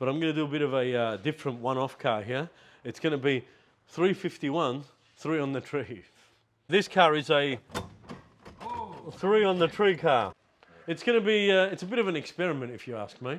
but I'm going to do a bit of a different one-off car here. It's going to be 351, 3 on the tree. This car is a 3 on the tree car. It's going to be, it's a bit of an experiment if you ask me,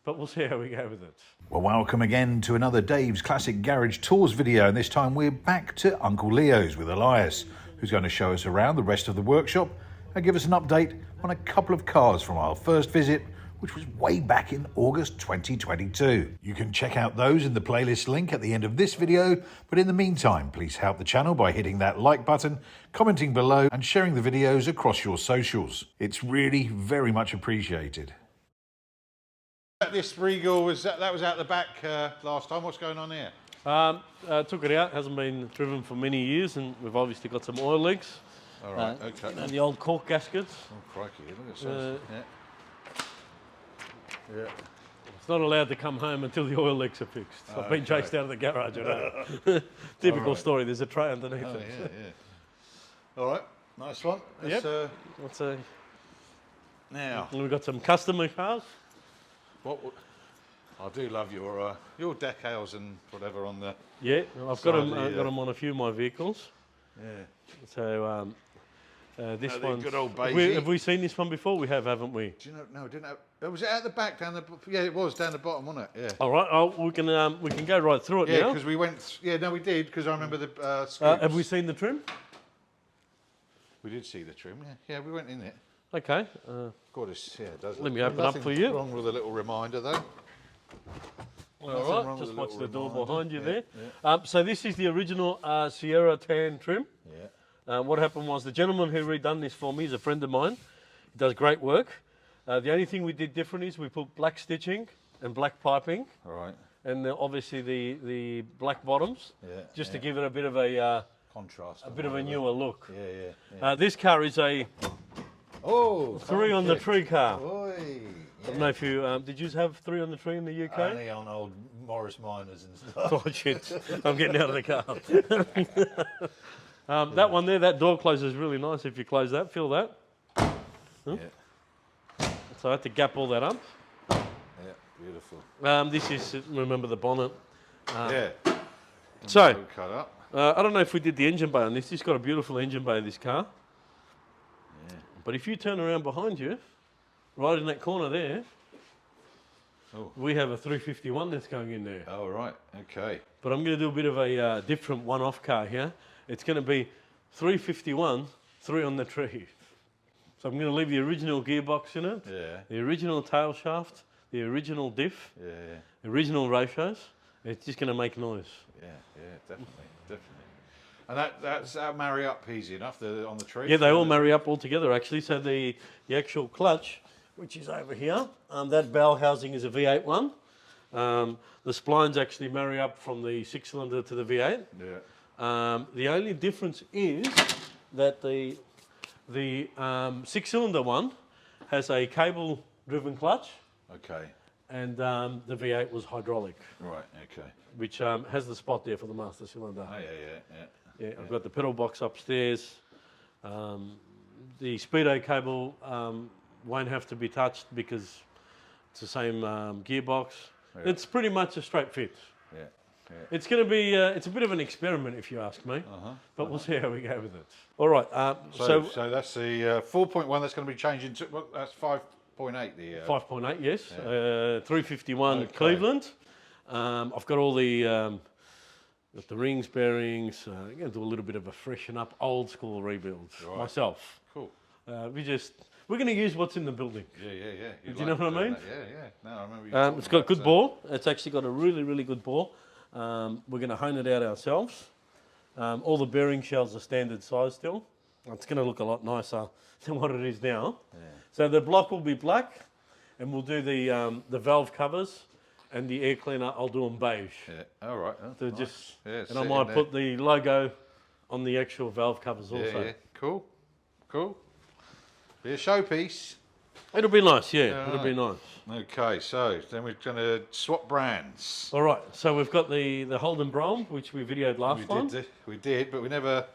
but we'll see how we go with it. Well, welcome again to another Dave's Classic Garage Tours video, and this time we're back to Uncle Leo's with Illias, who's going to show us around the rest of the workshop and give us an update on a couple of cars from our first visit, which was way back in August 2022. You can check out those in the playlist link at the end of this video, but in the meantime, please help the channel by hitting that like button, commenting below and sharing the videos across your socials. It's really very much appreciated. This Regal was that was out the back last time. What's going on here? Took it out, hasn't been driven for many years, and we've obviously got some oil leaks. All right, okay. And the old cork gaskets. Oh, crikey, look at this. Yeah. It's not allowed to come home until the oil leaks are fixed. I've been chased out of the garage, you know. Typical story, there's a tray underneath it. Yeah. All right, nice one. Let's see. Now, And we've got some customer cars. I do love your decals and whatever on the... Yeah, I've got them on a few of my vehicles. Yeah. So this one. Good old beige. Have we seen this one before? We have, haven't we? Do you know? No, I didn't have. Was it at the back down the? Yeah, it was down the bottom, wasn't it? Yeah. All right. We can go right through it now. Yeah, because we went. Yeah, no, we did because I remember the. Have we seen the trim? We did see the trim. Yeah, we went in it. Okay. God, it does. Let me open up for you. Wrong with a little reminder though. All right. Just watch the door behind you there. Yeah. So this is the original Sierra tan trim. Yeah. What happened was the gentleman who redone this for me is a friend of mine. He does great work. The only thing we did different is we put black stitching and black piping. All right. And obviously the black bottoms, just to give it a bit of a contrast, a bit of a newer look. Yeah. This car is a 3 on the tree car. Oy, I don't know if you did you have 3 on the tree in the UK? Only on old Morris Minors and stuff. Oh shit! I'm getting out of the car. That one there, that door closes really nice if you close that. Feel that? Yeah. So I had to gap all that up. Yeah, beautiful. This is, remember the bonnet. Yeah. So, cut up. I don't know if we did the engine bay on this. It's got a beautiful engine bay, this car. Yeah. But if you turn around behind you, right in that corner there, we have a 351 that's going in there. Oh, right. Okay. But I'm going to do a bit of a different one-off car here. It's going to be 351, 3 on the tree. So I'm going to leave the original gearbox in it, the original tail shaft, the original diff, the original ratios. It's just going to make noise. Yeah, definitely. And that's marry up easy enough on the tree? Yeah, they all marry up all together actually. So the actual clutch, which is over here, that bell housing is a V8 one. The splines actually marry up from the 6-cylinder to the V8. Yeah. The only difference is that the 6-cylinder one has a cable-driven clutch. Okay. And the V8 was hydraulic. Right. Okay. Which has the spot there for the master cylinder. Oh, yeah. I've got the pedal box upstairs. The speedo cable won't have to be touched because it's the same gearbox. Yeah. It's pretty much a straight fit. Yeah. It's going to be, it's a bit of an experiment if you ask me, but we'll see how we go with it. All right. So that's the 4.1 that's going to be changing to, well, that's 5.8. 5.8, yes. 351 Cleveland. I've got all the rings, bearings. I'm going to do a little bit of a freshen up, old school rebuilds myself. Cool. We're going to use what's in the building. Yeah. Do you know what I mean? Yeah. No, I remember you it's got a good bore. It's actually got a really good bore. We're going to hone it out ourselves. All the bearing shells are standard size still. It's going to look a lot nicer than what it is now. Yeah. So the block will be black, and we'll do the valve covers and the air cleaner. I'll do them beige. Yeah. All right. So nice. And I might put the logo on the actual valve covers also. Yeah. Cool. Be a showpiece. It'll be nice. Yeah. It'll be nice. Okay, so then we're going to swap brands. All right, so we've got the Holden Brougham, which we videoed last time. We did, but we never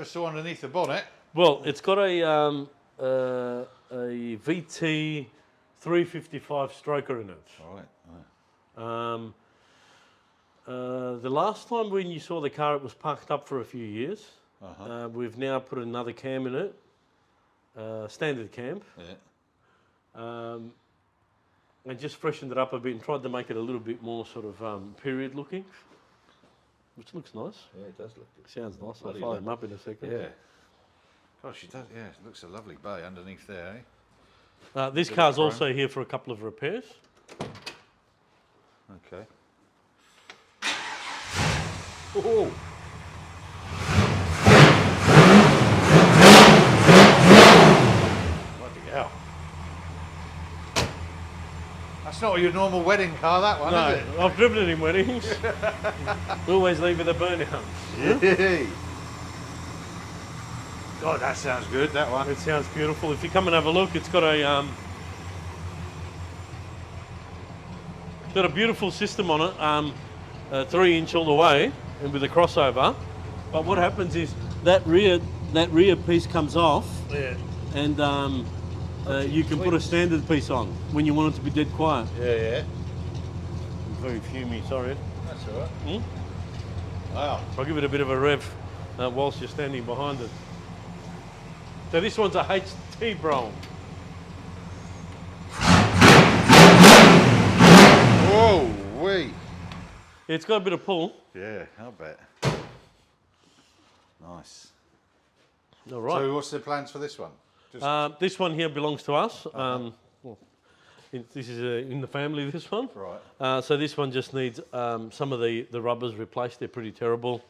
saw underneath the bonnet. Well, it's got a VT 355 stroker in it. Right. The last time when you saw the car, it was parked up for a few years. We've now put another cam in it, standard cam. Yeah. And just freshened it up a bit and tried to make it a little bit more sort of period looking, which looks nice. Yeah, it does look good. Sounds nice. I'll fire him up in a second. Yeah. Gosh, it does. Yeah, it looks a lovely bay underneath there, eh? This car's also here for a couple of repairs. Okay. Oh. Bloody hell. That's not your normal wedding car, that one, No, is it? I've driven it in weddings. We always leave with a burnout. Yeah. God, that sounds good, that one. It sounds beautiful. If you come and have a look, it's got a beautiful system on it, 3-inch all the way, and with a crossover. But what happens is that rear piece comes off, and you can put a standard piece on when you want it to be dead quiet. Yeah. Very fumey, sorry. That's all right. Wow. I'll give it a bit of a rev whilst you're standing behind it. So this one's a HT Brougham. Whoa, wee. It's got a bit of pull. Yeah, I'll bet. Nice. All right. So what's the plans for this one? Just This one here belongs to us. This is in the family, this one. right. So this one just needs some of the rubbers replaced. They're pretty terrible.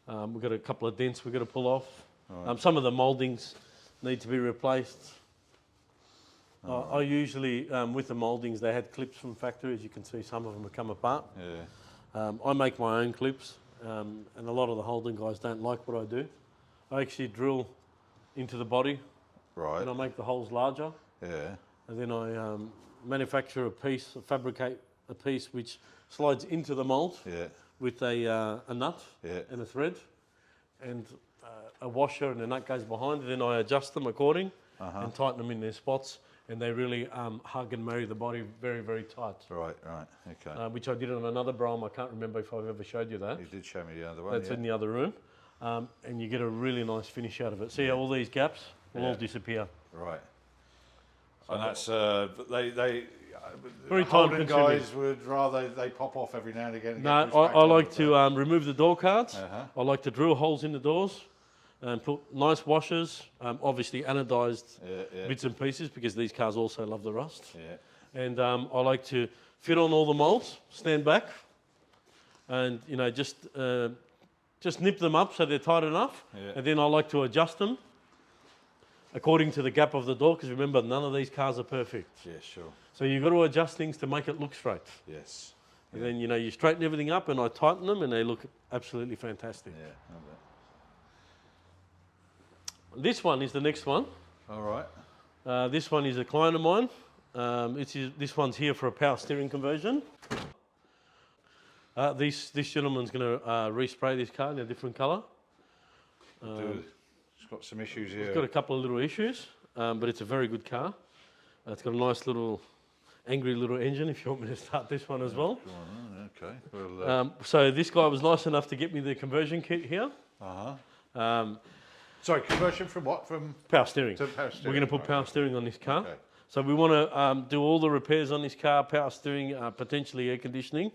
We've got a couple of dents we've got to pull off. Right. Some of the mouldings need to be replaced. I usually, with the mouldings, they had clips from factory. As you can see, some of them have come apart. Yeah. I make my own clips, and a lot of the Holden guys don't like what I do. I actually drill into the body, Right. and I make the holes larger, Yeah. and then I manufacture a piece, fabricate a piece which slides into the mould Yeah. with a nut Yeah. and a thread, and a washer, and the nut goes behind, and then I adjust them according and tighten them in their spots, and they really hug and marry the body very, very tight. Right. Okay. Which I did on another Brougham. I can't remember if I've ever showed you that. You did show me the other one. That's yeah. in the other room. And you get a really nice finish out of it. See how all these gaps will all disappear. Right. And that's they Very Holden time-consuming. guys would rather they pop off every now and again. And No, get pushed back I on, like but to remove the door cards. Uh-huh. I like to drill holes in the doors and put nice washers, obviously anodised Yeah. bits and pieces because these cars also love the rust. Yeah. And I like to fit on all the moulds, stand back, and just nip them up so they're tight enough. Yeah. And then I like to adjust them according to the gap of the door, because remember, none of these cars are perfect. Yeah. Sure. So you've got to adjust things to make it look straight. Yes. And then you straighten everything up, and I tighten them, and they look absolutely fantastic. Yeah. I bet. This one is the next one. All right. This one is a client of mine. This one's here for a power steering conversion. This gentleman's going to respray this car in a different colour. It's got some issues here. It's got a couple of little issues, but it's a very good car. It's got a nice little, angry little engine, if you want me to start this one as well. Okay. Well. So this guy was nice enough to get me the conversion kit here. Sorry, conversion from what? From Power steering. to power steering. We're going to put power steering on this car. Okay. So we want to do all the repairs on this car, power steering, potentially air conditioning,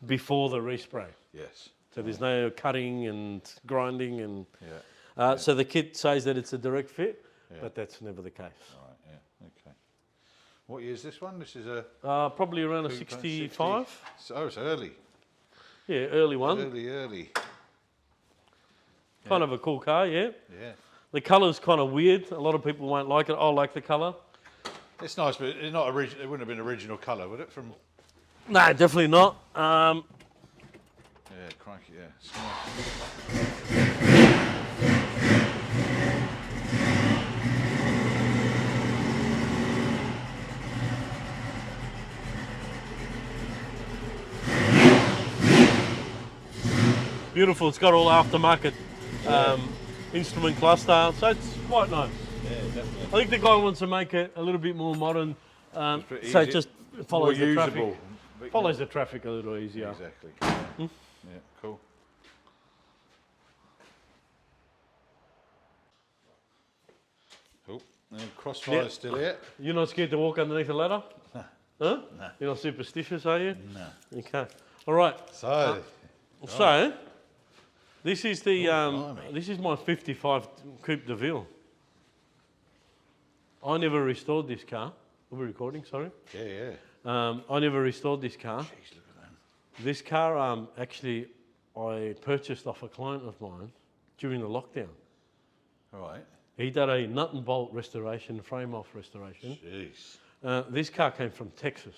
before the respray. Yes. So there's no cutting and grinding, and Yeah. so the kit says that it's a direct fit, but that's never the case. All right. Yeah. Okay. What year is this one? This is a Probably around a 65. Oh, it's early. Yeah, early one. Early. Kind of a cool car, yeah. Yeah. The colour's kind of weird. A lot of people won't like it. I like the colour. It's nice, but it's not original. It wouldn't have been original colour, would it? From No, definitely not. yeah, crikey, yeah. It's nice. Beautiful. It's got all aftermarket instrument cluster, so it's quite nice. Yeah, definitely. I think the guy wants to make it a little bit more modern, pretty So it easy. just More follows the usable. traffic. Follows the traffic a little easier. Exactly. Yeah, cool. Cool. And crossfire's still here. You're not scared to walk underneath a ladder? No. Huh? No. You're not superstitious, are you? No. Okay. All right. So, So, this is the blimey. this is my '55 Coupe De Ville. I never restored this car. Are we recording? Sorry. yeah. I never restored this car. Jeez, look at that. This car, actually, I purchased off a client of mine during the lockdown. All right. He did a nut and bolt restoration, frame off restoration. Jeez. This car came from Texas.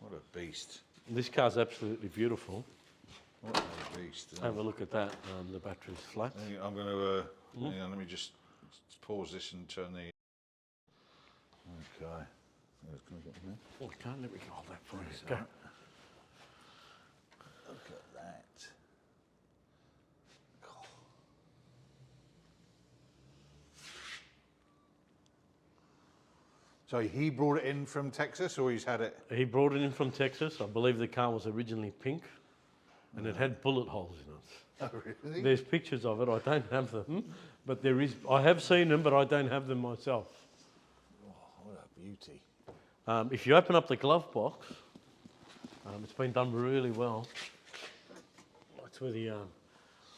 What a beast. This car's absolutely beautiful. What a beast. Have a look at that. The battery's flat. I'm going to, hang on, let me just pause this and turn the... Okay. Can I get in there? Okay, let me hold that for you. That's Go. all right. Look at that. God. So he brought it in from Texas, or he's had it? He brought it in from Texas. I believe the car was originally pink, and it had bullet holes in it. Oh, really? There's pictures of it. I don't have them, but there is. I have seen them, but I don't have them myself. Oh, what a beauty. If you open up the glove box, it's been done really well. That's where the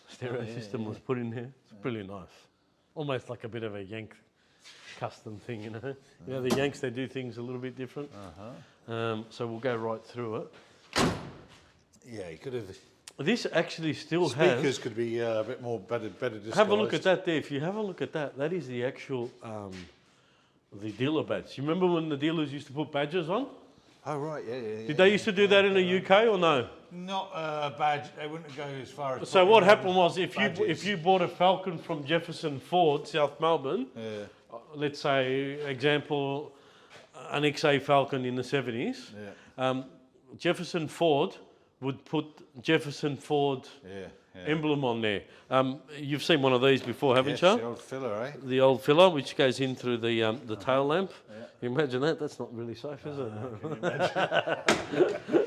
stereo system was put in here. It's really nice. Almost like a bit of a Yank custom thing, you know. You know, the Yanks, they do things a little bit different. So we'll go right through it. Yeah, he could have... This actually still has... Speakers could be a bit more better disguised. Have a look at that there. If you have a look at that, that is the actual... the dealer badge. You remember when the dealers used to put badges on? Oh, right, yeah. Did they used to do that in the UK or no? Not a badge. They wouldn't go as far as... So what happened was if badges. you bought a Falcon from Jefferson Ford, South Melbourne, Yeah, let's say, example, an XA Falcon in the 70s, yeah, Jefferson Ford would put Jefferson Ford yeah. emblem on there. You've seen one of these before, haven't Yes, you? the old filler, eh? The old filler, which goes in through the tail lamp. Yeah. You imagine that? That's not really safe, is it? Can you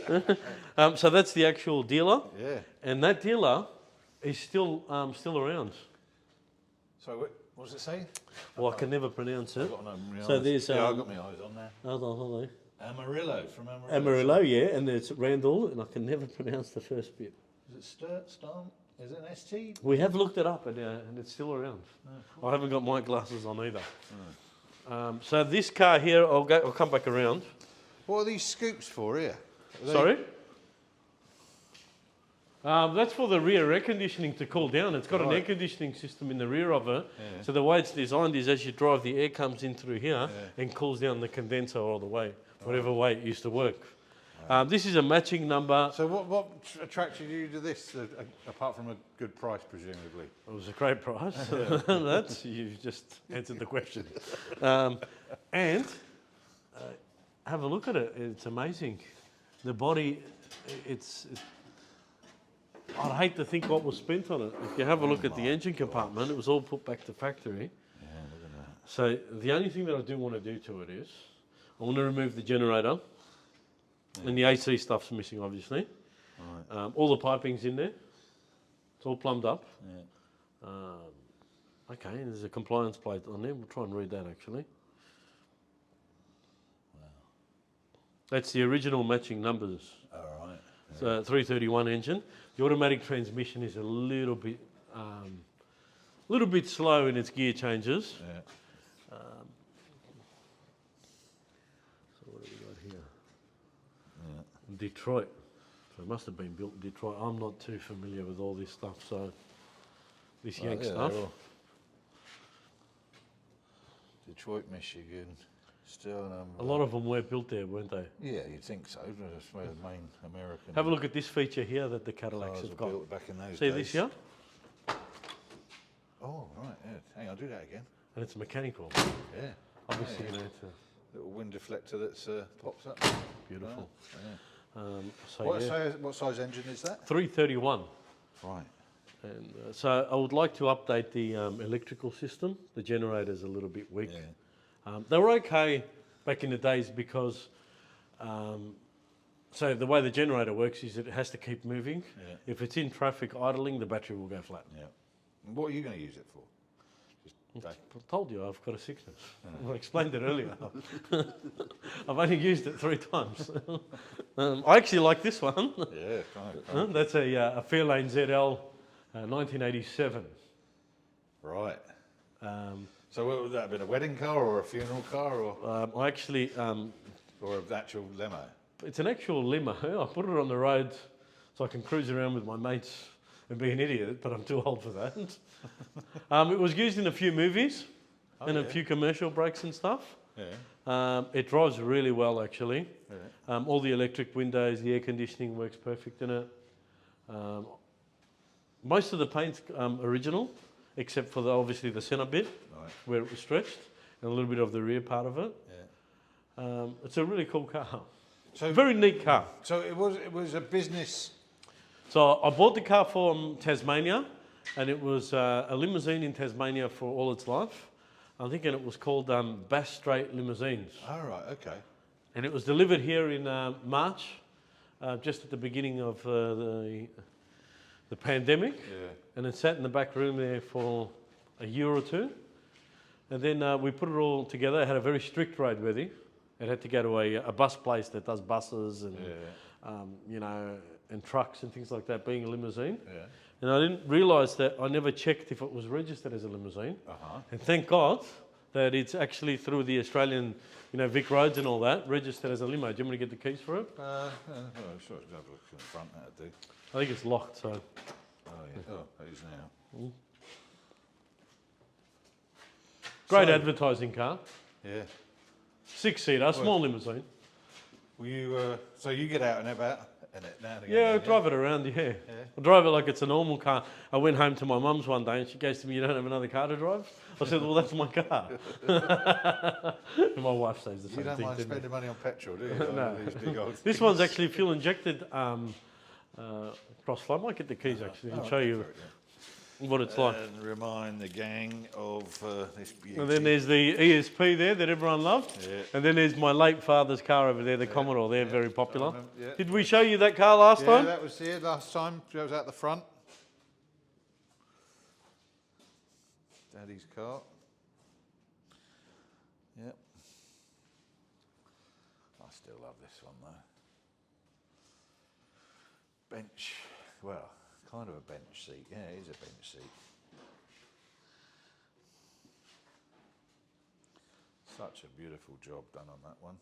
imagine? So that's the actual dealer, Yeah. and that dealer is still around. So what does it say? Well, I can never pronounce it. I've got my So eyes. there's, Yeah, I've got my eyes on there. Hold on. Amarillo, from Amarillo. Amarillo, yeah, and it's Randall, and I can never pronounce the first bit. Is it Sturt, Storm? Is it an ST? We have looked it up, and it's still around. I haven't got my glasses on either. So this car here, I'll come back around. What are these scoops for here? Are they- Sorry? That's for the rear air conditioning to cool down. It's got an air conditioning system in the rear of it. Yeah. So the way it's designed is as you drive, the air comes in through here and cools down the condenser all the way, whatever way it used to work. This is a matching number. So what attracted you to this, apart from a good price, presumably? It was a great price. That's, you just answered the question. And have a look at it. It's amazing. The body, I'd hate to think what was spent on it. If you have a look at the engine compartment, it was all put back to factory. Yeah, look at that. So the only thing that I do want to do to it is, I want to remove the generator. And the AC stuff's missing, obviously. Right. All the piping's in there. It's all plumbed up. Yeah. Okay, and there's a compliance plate on there. We'll try and read that, actually. Wow. That's the original matching numbers. All right. It's a 331 engine. The automatic transmission is a little bit slow in its gear changes. Yeah. So what have we got here? Yeah. Detroit. So it must have been built in Detroit. I'm not too familiar with all this stuff, so this Yank stuff. they're all- Detroit, Michigan, Sterling. A lot of them were built there, weren't they? Yeah, you'd think so. That's where the main American. Have a look at this feature here that the Cadillacs cars have were got. built back in those See days. this here? Oh, right. Yeah. Hang on, do that again. And it's mechanical. Yeah. Obviously, Yeah. you know, it's Little wind deflector that's pops up. beautiful. Yeah. So What, yeah, what size engine is that? 331. Right. And so I would like to update the electrical system. The generator's a little bit weak. Yeah. They were okay back in the days because so the way the generator works is it has to keep moving. Yeah. If it's in traffic idling, the battery will go flat. Yeah. And what are you going to use it for? Just I told you I've got a sickness. I explained it earlier. I've only used it 3 times. I actually like this one. yeah, fine. That's a Fairlane ZL 1987. Right. So what would that have been, a wedding car or a funeral car or I actually, or an actual limo? it's an actual limo. I put it on the road so I can cruise around with my mates and be an idiot, but I'm too old for that. It was used in a few movies and a few commercial breaks and stuff. Yeah. It drives really well, actually. Yeah. All the electric windows, the air conditioning works perfect in it. Most of the paint's original, except for obviously the centre bit where it was stretched, and a little bit of the rear part of it. Yeah. It's a really cool car. So Very neat car. So it was a business. So I bought the car from Tasmania, and it was a limousine in Tasmania for all its life. I'm thinking it was called Bass Strait Limousines. Oh, right, okay. And it was delivered here in March, just at the beginning of the pandemic. Yeah. And it sat in the back room there for a year or two. And then we put it all together. It had a very strict roadworthy. It had to go to a bus place that does buses and, you know, and trucks and things like that, being a limousine. Yeah. And I didn't realise that I never checked if it was registered as a limousine. And thank God that it's actually through the Australian, you know, Vic Roads and all that, registered as a limo. Do you want me to get the keys for it? Well, sure, have a look in the front, that'd do. I think it's locked, so. Oh, yeah. Oh, it is now. Great So- advertising car. Yeah. 6-seater, small limousine. Will you, so you get out and about in it now and again? Yeah, I then, drive it around, yeah. I drive it like it's a normal car. I went home to my mum's one day and she goes to me, "You don't have another car to drive?" I said, "Well, that's my car." And my wife says the same You don't thing mind to me. spending money on petrol, do you? No. These big old This things. one's actually fuel injected cross flow. I might get the keys actually and show you what it's like. And remind the gang of this beauty. And then there's the ESP there that everyone loved. Yeah. And then there's my late father's car over there, the Commodore. They're very popular. remember, yeah. Did we show you that car last Yeah, time? that was here last time. Joe was out the front. Daddy's car. Yep. I still love this one though. Bench. Well, kind of a bench seat. Yeah, it is a bench seat. Such a beautiful job done on that one.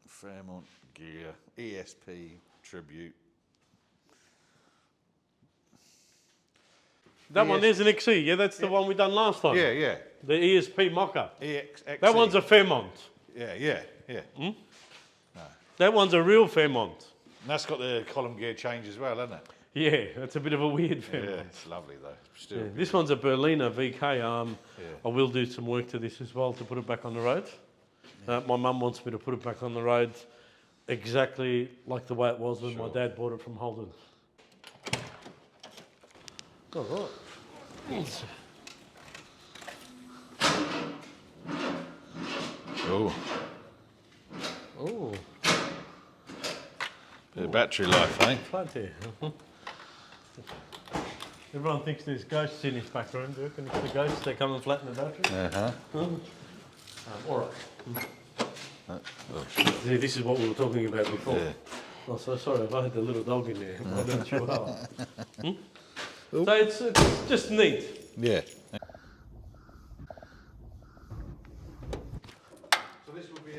Fairmont gear, ESP tribute. That one there's an XE. Yeah, that's the one we done last time. Yeah, yeah. The ESP mocker. EXXE. That one's a Fairmont. Yeah, yeah, yeah. That one's a real Fairmont. And that's got the column gear change as well, hasn't it? Yeah, that's a bit of a weird Yeah, Fairmont. it's lovely though. Still. Yeah, this one's a Berliner VK. I will do some work to this as well to put it back on the road. My mum wants me to put it back on the road exactly like the way it was when my dad bought it from Holden. All right. Yes. Oh, Oh, bit of battery life, eh? plenty. Everyone thinks there's ghosts in this back room. Do you reckon it's the ghosts that come and flatten the battery? All right. See, this is what we were talking about before. Yeah. Oh, so sorry if I had the little dog in there. I don't sure how. So it's just neat. Yeah. So this will be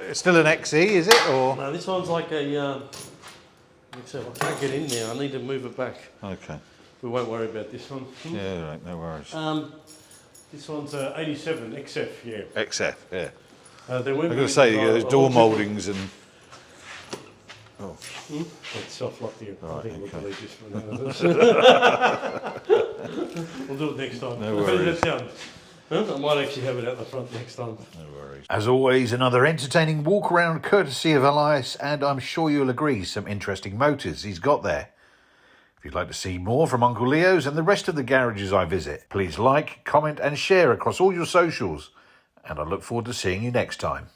It's still an XE, is it? Or No, this one's like a. Let's see, I can't get in there. I need to move it back. okay. We won't worry about this one. Yeah, right. No worries. This one's 87 XF. Yeah. XF. Yeah. They weren't I'm going really to say designed- door mouldings and. Oh. It's self-locked here. I Right, think okay. we'll delete this one. We'll do it next time. No How does worries. that sound? Huh? I might actually have it out the front next time. No worries. As always, another entertaining walk around courtesy of Illias, and I'm sure you'll agree, some interesting motors he's got there. If you'd like to see more from Uncle Leo's and the rest of the garages I visit, please like, comment and share across all your socials. And I look forward to seeing you next time.